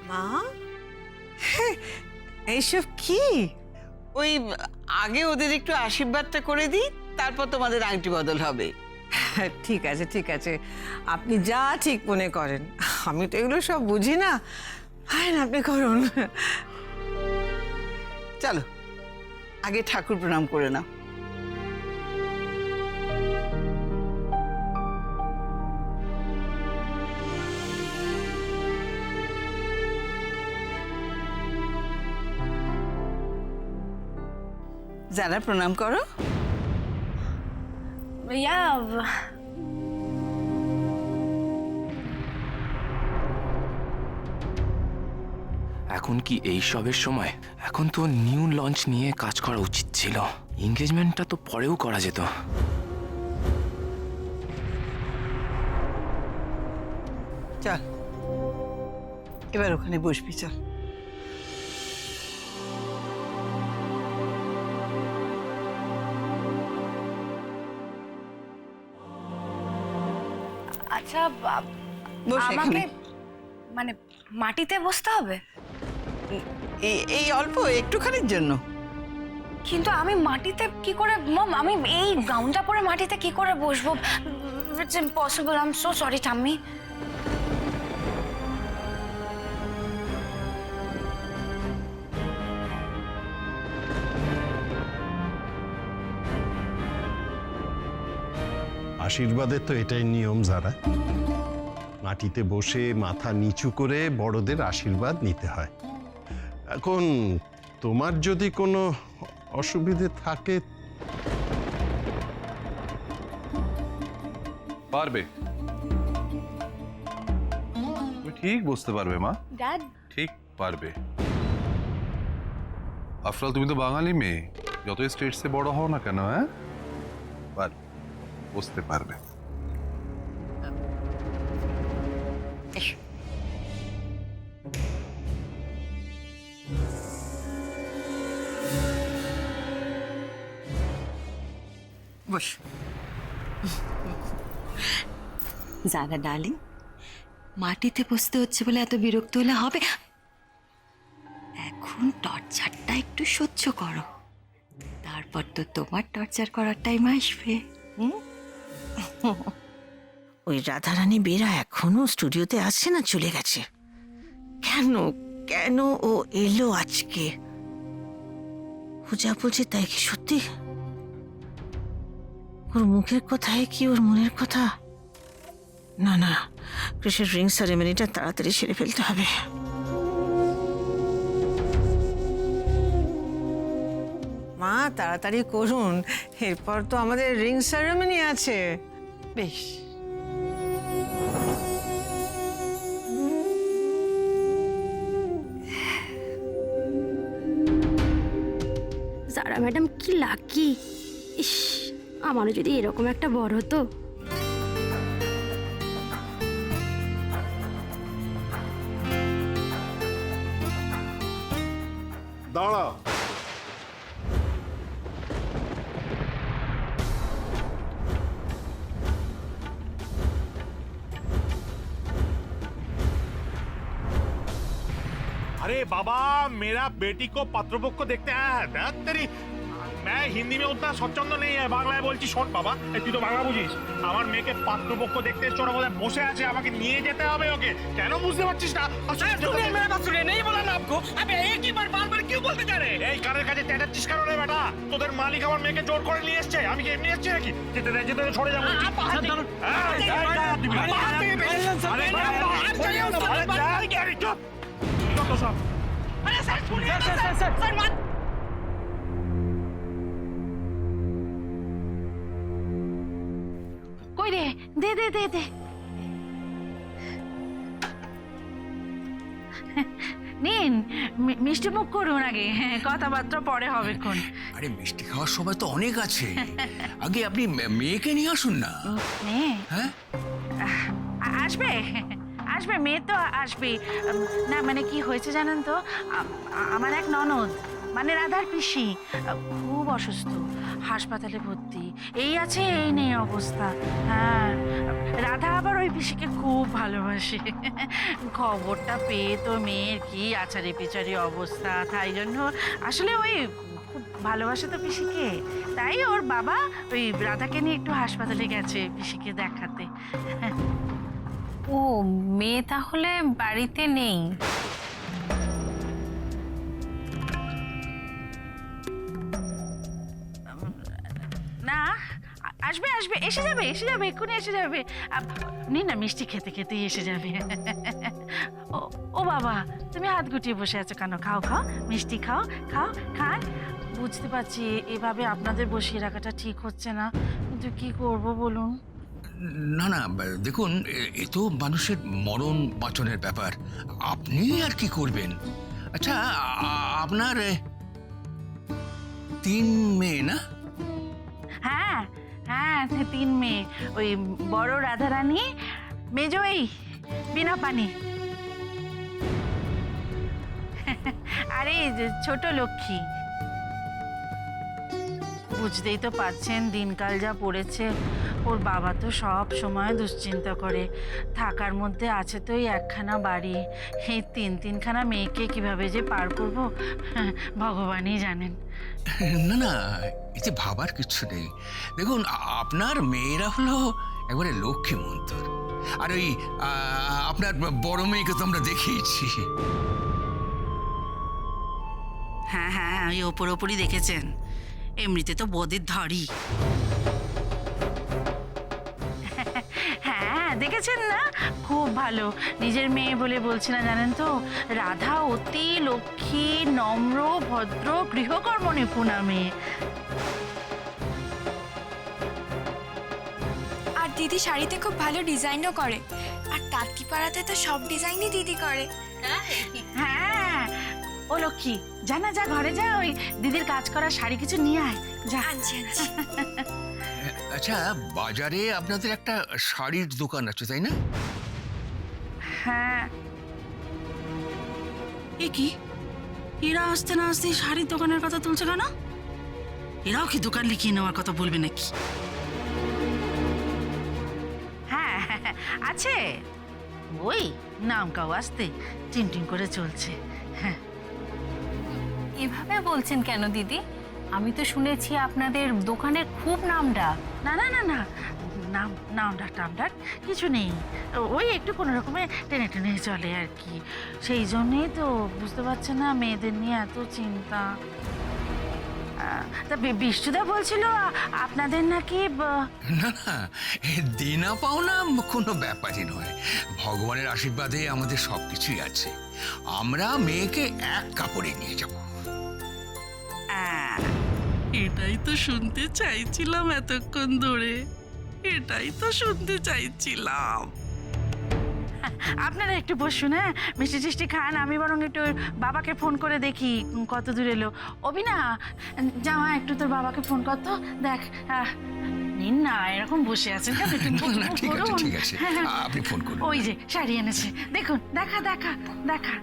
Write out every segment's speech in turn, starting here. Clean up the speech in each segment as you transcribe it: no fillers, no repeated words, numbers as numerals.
মা এইসব কি? ওই আগে ওদের একটু আশীর্বাদটা করে দিই, তারপর তোমাদের আংটি বদল হবে। ঠিক আছে ঠিক আছে, আপনি যা ঠিক মনে করেন। আমি তো এগুলো সব বুঝি না। হয় না, আপনি করুন। চলো আগে ঠাকুর প্রণাম করে নাও। যারা প্রণাম করো। ভাইয়া এখন কি এই সবের সময়? এখন তো নিউ লঞ্চ নিয়ে কাজ করা উচিত ছিল। এনগেজমেন্টটা তো পরেও করা যেত। চল এবার ওখানে বসবি, চল। আচ্ছা বস আমাকে এখানে। মানে মাটিতে বসতে হবে? এই অল্প একটুখানির জন্য। কিন্তু আমি মাটিতে কি করে মম, আমি এই গাউনটা পরে মাটিতে কি করে বসবো? It's impossible, I am so sorry ঠাম্মি। আশীর্বাদের তো এটাই নিয়ম যারা, মাটিতে বসে মাথা নিচু করে বড়দের আশীর্বাদ নিতে হয়। এখন তোমার যদি কোনো অসুবিধে থাকে। পারবে, তুমি ঠিক বুঝতে পারবে মা, ড্যাড ঠিক পারবে। আফটার অল তুমি তো বাঙালি মেয়ে, যতই স্টেটসে বড় হও না কেন, হ্যাঁ বুঝতে পারবে। বস। জানা ডার্লিং, মাটিতে বসতে হচ্ছে বলে এত বিরক্ত হলে হবে? এখন টর্চারটা একটু সহ্য করো, তারপর তো তোমার টর্চার করার টাইম আসবে। ওই রাধারানী বেরা এখনো স্টুডিওতে আসছে না, চলে গেছে? কেন কেন ও এলো আজকে? ও যা বলছে তাই কি সত্যি? ওর মুখের কথায় কি ওর মনের কথা? না না, কৃষের রিং সেরেমনিটা তাড়াতাড়ি সেরে ফেলতে হবে। মা তাড়াতাড়ি করুন, এরপর তো আমাদের রিং সেরেমনি আছে। বেশ, সারা ম্যাডাম কি লাকি! ইস, আমারও যদি এরকম একটা বর হতো। দাঁড়া, अरे बाबा, मेरा बेटी को पात्रपक्ष देखते हैं। देख तेरी, मैं हिंदी में उतना स्वच्छंद नहीं है, বাংলায় বলছি। শোন বাবা, তুই তো বাংলা বুঝিস। আমার মেয়েকে পাত্রপক্ষ দেখতে চোরা বলে বসে আছে, আমাকে নিয়ে যেতে হবে ওকে। কেন বুঝতে পারছিস না? এই কানের কাছে চেঁচাচ্ছিস কেন রে বেটা? তোদের মালিক আমার মেয়েকে জোর করে নিয়ে এসছে, আমি কি এমনি এসছি নাকি? যেতে দে, যেতে দে, সরে যাবো। যত সব কই রে, দে দে দে দে। নিন, মিষ্টি মুখ করুন আগে, কথাবার্তা পরে হবে কোন। আরে মিষ্টি খাওয়ার সময় তো অনেক আছে, আগে আপনি মেয়েকে নিয়ে আসুন না। মেয়ে হ্যাঁ, আসবে আসবে, মেয়ে তো আসবে। না মানে কি হয়েছে জানেন তো, আমার এক ননদ মানে রাধার পিসি খুব অসুস্থ, হাসপাতালে ভর্তি, এই আছে এই নেই অবস্থা। হ্যাঁ, রাধা আবার ওই পিসিকে খুব ভালোবাসে। খবরটা পেয়ে তো মেয়ের কি আচারি পিচারি অবস্থা, তাই জন্য আসলে ওই খুব ভালোবাসে তো পিসিকে, তাই ওর বাবা ওই রাধাকে নিয়ে একটু হাসপাতালে গেছে পিসিকে দেখাতে। ও মেয়ে তাহলে বাড়িতে নেই? না, আসবে আসবে, এসে যাবে এক্ষুনি এসে যাবে। নিন না, মিষ্টি খেতে খেতেই এসে যাবে। ও বাবা, তুমি হাত গুটিয়ে বসে আছো কেন? খাও খাও, মিষ্টি খাও, খান। বুঝতে পারছি এভাবে আপনাদের বসিয়ে রাখাটা ঠিক হচ্ছে না, কিন্তু কি করব বলুন। না না, দেখুন এ তো মানুষের মরণ বাঁচনের ব্যাপার, আপনি আর কি করবেন। আচ্ছা, আপনার 3 মেয়ে না? হ্যাঁ হ্যাঁ, 3 মেয়ে, ওই বড় রাধারানী, মেজো এই বিনা পানি, আরে ছোট লক্ষ্মী। বুঝতেই তো পারছেন দিনকাল যা পড়েছে, ওর বাবা তো সব সময় দুশ্চিন্তা করে। থাকার মধ্যে আছে তো এই একখানা বাড়ি, এই 3খানা মেয়েকে কিভাবে যে পার করব ভগবানই জানেন। না না, এতে ভাবার কিছু নেই। দেখুন, আপনার মেয়েরা হলো একবারে লক্ষ্মী মন্তর, আর ওই আপনার বড় মেয়েকে তো আমরা দেখিয়েছি। হ্যাঁ হ্যাঁ, ওই ওপরই দেখেছেন, এমনিতে তো বদের ধাড়ি। হ্যাঁ দেখেছেন না, খুব ভালো, নিজের মেয়ে বলে বলছি না, জানেন তো, রাধা অতি লক্ষ্মী, নম্র, ভদ্র, গৃহকর্ম নিপুণা মেয়ে। আর দিদি শাড়িতে খুব ভালো ডিজাইনও করে, আর তাঁতিপাড়াতে তো সব ডিজাইনই দিদি করে। হ্যাঁ, ও লক্ষ্মী, যা না, যা ঘরে যা, ওই দিদির কাজ করা শাড়ি কিছু নিয়ে আয়, যা। আচ্ছা, বাজারে আপনাদের একটা শাড়ির দোকান আছে তাই না? হ্যাঁ। এ কি, এরা আসতে না আসতে শাড়ির দোকানের কথা তুলছে কেন? এরাও কি দোকান লিখিয়ে নেওয়ার কথা বলবে নাকি? হ্যাঁ আছে, ওই নাম কাউ আসতে টিনটিন করে চলছে। হ্যাঁ, এভাবে বলছেন কেন দিদি? আমি তো শুনেছি আপনাদের দোকানের খুব নামডাক। না না না না, নামডাক টামডাক কিছু নেই, ওই একটু কোনো রকমে টেনে টেনে চলে আর কি। সেই জন্যেই তো বুঝতে পারছে না, মেয়েদের নিয়ে এত চিন্তা। তা বিষ্ণুদা বলছিল আপনাদের নাকি না না, দেনা পাওনা কোনো ব্যাপারই নয়, ভগবানের আশীর্বাদে আমাদের সবকিছুই আছে। আমরা মেয়েকে এক কাপড়ে নিয়ে যাব। এটাই তো শুনতে চাইছিলাম এতক্ষণ ধরে, এটাই তো শুনতে চাইছিলাম। আপনারা একটু বসুন, হ্যাঁ, মিষ্টি টিষ্টি খান, আমি বরং একটু বাবাকে ফোন করে দেখি কত দূর এলো। অবিনা, জামা একটু তোর বাবাকে ফোন কর তো, দেখ। নিন না, এরকম বসে আছেন কেন? না, ঠিক আছে, আপনি ফোন করুন। ওই যে শাড়ি এনেছে, দেখুন, দেখা দেখা দেখা।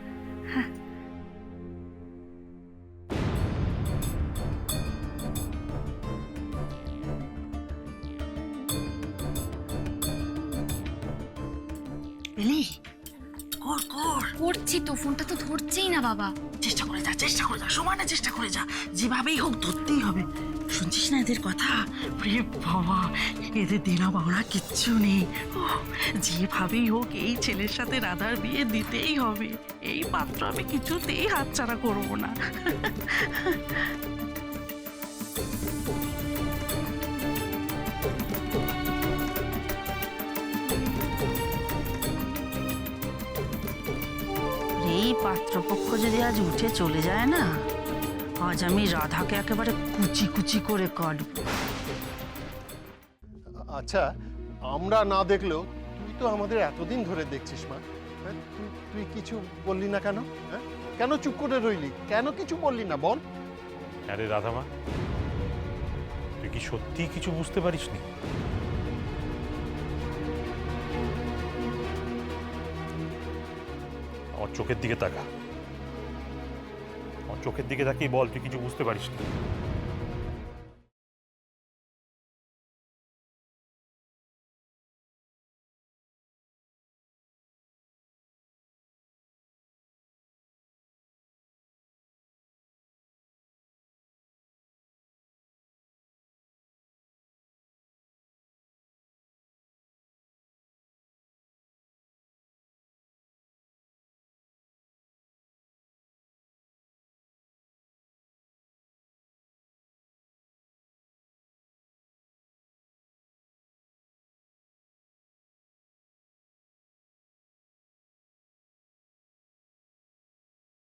পেলি? করছি তো, ফোনটা তো ধরছেই না বাবা। চেষ্টা করে যা, সমানে চেষ্টা করে যা, যেভাবেই হোক ধরতেই হবে। শুনছিস না এদের কথা? রে বাবা, এদের দেনা পাওনা কিচ্ছু নেই, যেভাবেই হোক এই ছেলের সাথে রাধার বিয়ে দিতেই হবে। এই পাত্র আমি কিছুতেই হাতছাড়া করবো না। এই পাত্রপক্ষ যদি আজ উঠে চলে যায় না, আজ আমি রাধাকে একেবারে কুচি কুচি করে কাটব। আচ্ছা, আমরা না দেখলেও তুই তো আমাদের এতদিন ধরে দেখছিস মা, হ্যাঁ, তুই কিছু বললি না কেন? হ্যাঁ, কেন চুপ করে রইলি? কেন কিছু বললি না বল? আরে রাধামা, তুই কি সত্যি কিছু বুঝতে পারিসনি? আমার চোখের দিকে তাকা, চোখের দিকে তাকিয়ে বল তুই কিছু বুঝতে পারিস না।